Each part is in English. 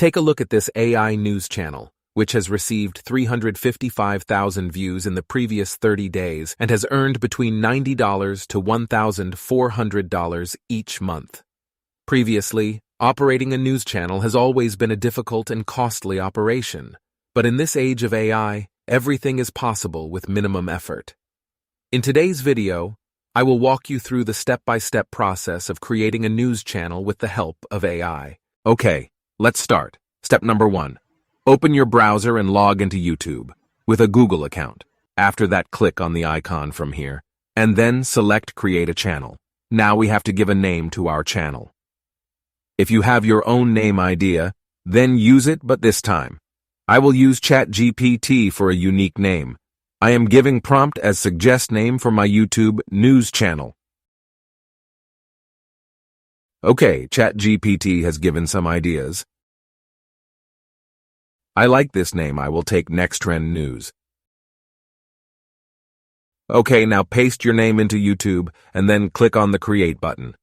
Take a look at this AI news channel, which has received 355,000 views in the previous 30 days and has earned between $90 to $1,400 each month. Previously, operating a news channel has always been a difficult and costly operation, but in this age of AI, everything is possible with minimum effort. In today's video, I will walk you through the step-by-step process of creating a news channel with the help of AI. Okay, let's start. Step number 1. Open your browser and log into YouTube with a Google account. After that, click on the icon from here, and then select Create a Channel. Now we have to give a name to our channel. If you have your own name idea, then use it, but this time, I will use ChatGPT for a unique name. I am giving prompt as suggest name for my YouTube news channel. Okay, ChatGPT has given some ideas. I like this name. I will take Next Trend News. Okay, now paste your name into YouTube and then click on the Create button.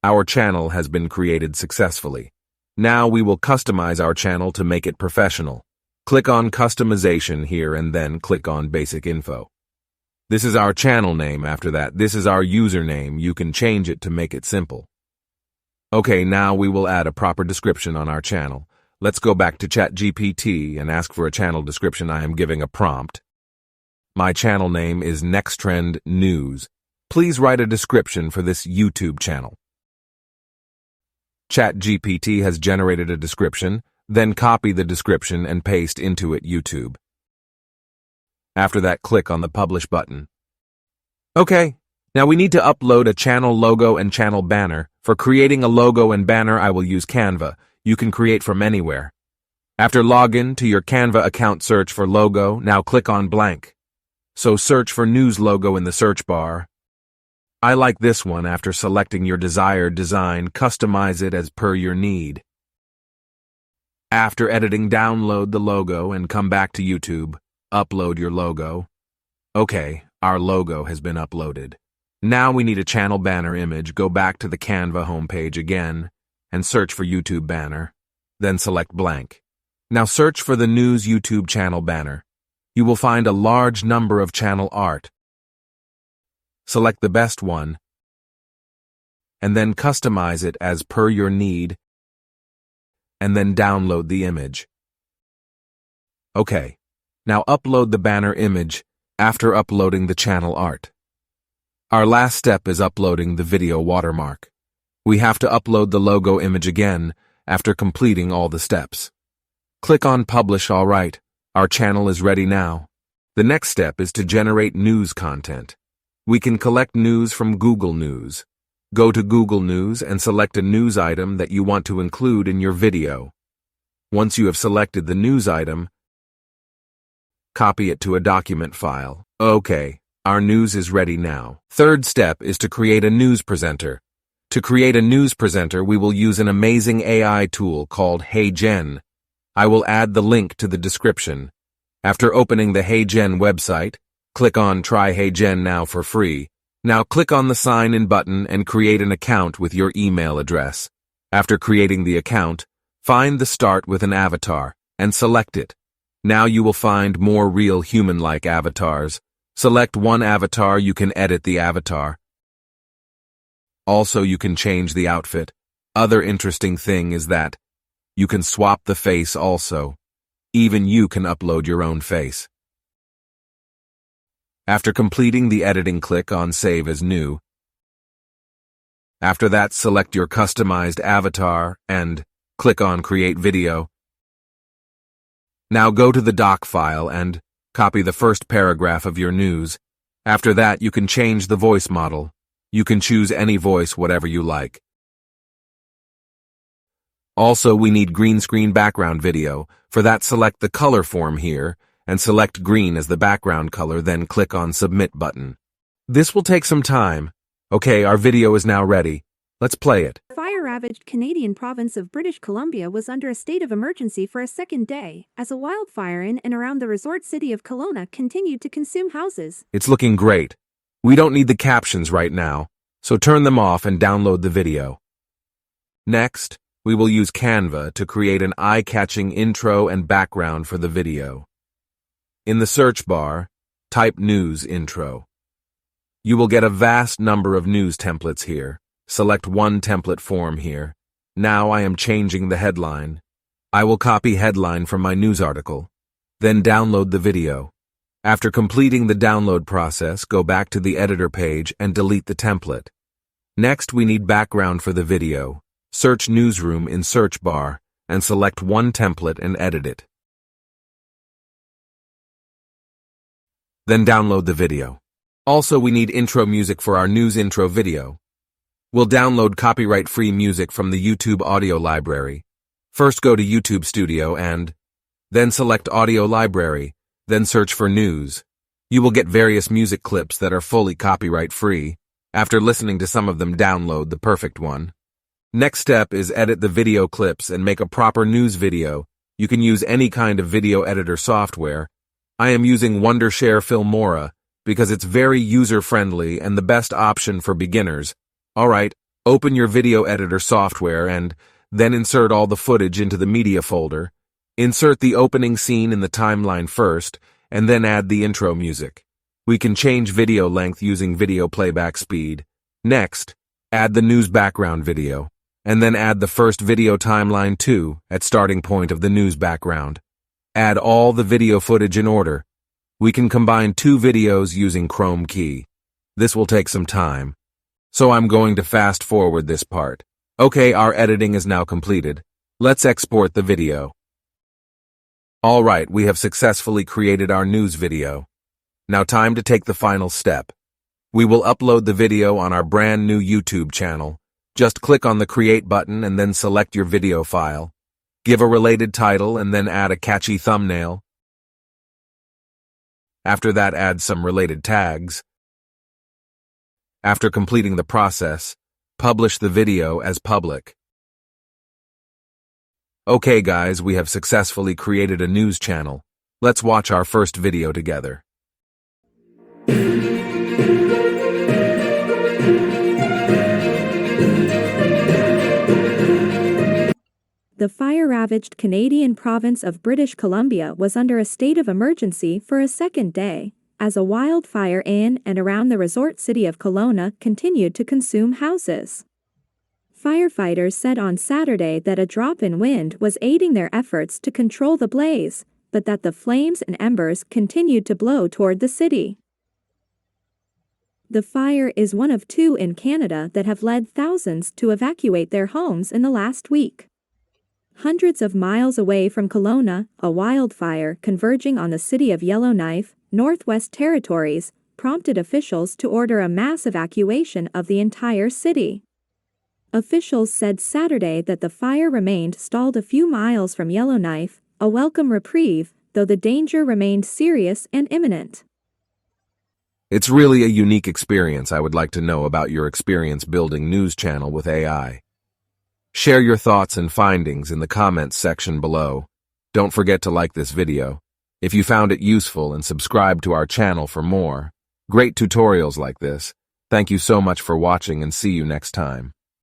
Our channel has been created successfully. Now we will customize our channel to make it professional. Click on Customization here and then click on Basic Info. This is our channel name. After that, this is our username. You can change it to make it simple. Okay, now we will add a proper description on our channel. Let's go back to ChatGPT and ask for a channel description. I am giving a prompt. My channel name is Next Trend News. Please write a description for this YouTube channel. ChatGPT has generated a description, then copy the description and paste into it YouTube. After that, click on the Publish button. Okay, now we need to upload a channel logo and channel banner. For creating a logo and banner, I will use Canva. You can create from anywhere. After login to your Canva account, search for logo. Now click on blank. So search for news logo in the search bar. I like this one. After selecting your desired design, customize it as per your need. After editing, download the logo and come back to YouTube. Upload your logo. Okay, our logo has been uploaded. Now we need a channel banner image. Go back to the Canva homepage again and search for YouTube banner. Then select blank. Now search for the news YouTube channel banner. You will find a large number of channel art. Select the best one and then customize it as per your need and then download the image. Okay, now upload the banner image after uploading the channel art. Our last step is uploading the video watermark. We have to upload the logo image again after completing all the steps. Click on Publish. All right, our channel is ready now. The next step is to generate news content. We can collect news from Google News. Go to Google News and select a news item that you want to include in your video. Once you have selected the news item, copy it to a document file. Okay, our news is ready now. Third step is to create a news presenter. To create a news presenter, we will use an amazing AI tool called HeyGen. I will add the link to the description. After opening the HeyGen website, click on Try HeyGen now for free. Now click on the Sign In button and create an account with your email address. After creating the account, find the Start with an avatar and select it. Now you will find more real human-like avatars. Select one avatar. You can edit the avatar. Also, you can change the outfit. Other interesting thing is that you can swap the face also. Even you can upload your own face. After completing the editing, click on Save as New. After that, select your customized avatar and click on Create Video. Now go to the doc file and copy the first paragraph of your news. After that, you can change the voice model. You can choose any voice, whatever you like. Also, we need green screen background video. For that, select the color form here and select green as the background color, then click on Submit button. This will take some time. Okay, our video is now ready. Let's play it. The fire-ravaged Canadian province of British Columbia was under a state of emergency for a second day, as a wildfire in and around the resort city of Kelowna continued to consume houses. It's looking great. We don't need the captions right now, so turn them off and download the video. Next, we will use Canva to create an eye-catching intro and background for the video. In the search bar, type News Intro. You will get a vast number of news templates here. Select one template form here. Now I am changing the headline. I will copy headline from my news article, then download the video. After completing the download process, go back to the editor page and delete the template. Next, we need background for the video. Search Newsroom in search bar and select one template and edit it. Then download the video. Also, we need intro music for our news intro video. We'll download copyright-free music from the YouTube audio library. First go to YouTube Studio and then select Audio Library, then search for News. You will get various music clips that are fully copyright-free. After listening to some of them, download the perfect one. Next step is edit the video clips and make a proper news video. You can use any kind of video editor software. I am using Wondershare Filmora because it's very user-friendly and the best option for beginners. Alright, open your video editor software and then insert all the footage into the media folder. Insert the opening scene in the timeline first, and then add the intro music. We can change video length using video playback speed. Next, add the news background video, and then add the first video timeline too at starting point of the news background. Add all the video footage in order. We can combine two videos using Chrome key. This will take some time, so I'm going to fast forward this part. Okay, our editing is now completed. Let's export the video. Alright, we have successfully created our news video. Now time to take the final step. We will upload the video on our brand new YouTube channel. Just click on the Create button and then select your video file. Give a related title and then add a catchy thumbnail. After that, add some related tags. After completing the process, publish the video as public. Okay guys, we have successfully created a news channel. Let's watch our first video together. The fire-ravaged Canadian province of British Columbia was under a state of emergency for a second day, as a wildfire in and around the resort city of Kelowna continued to consume houses. Firefighters said on Saturday that a drop in wind was aiding their efforts to control the blaze, but that the flames and embers continued to blow toward the city. The fire is one of two in Canada that have led thousands to evacuate their homes in the last week. Hundreds of miles away from Kelowna, a wildfire converging on the city of Yellowknife, Northwest Territories, prompted officials to order a mass evacuation of the entire city. Officials said Saturday that the fire remained stalled a few miles from Yellowknife, a welcome reprieve, though the danger remained serious and imminent. It's really a unique experience. I would like to know about your experience building news channel with AI. Share your thoughts and findings in the comments section below. Don't forget to like this video if you found it useful and subscribe to our channel for more great tutorials like this. Thank you so much for watching and see you next time.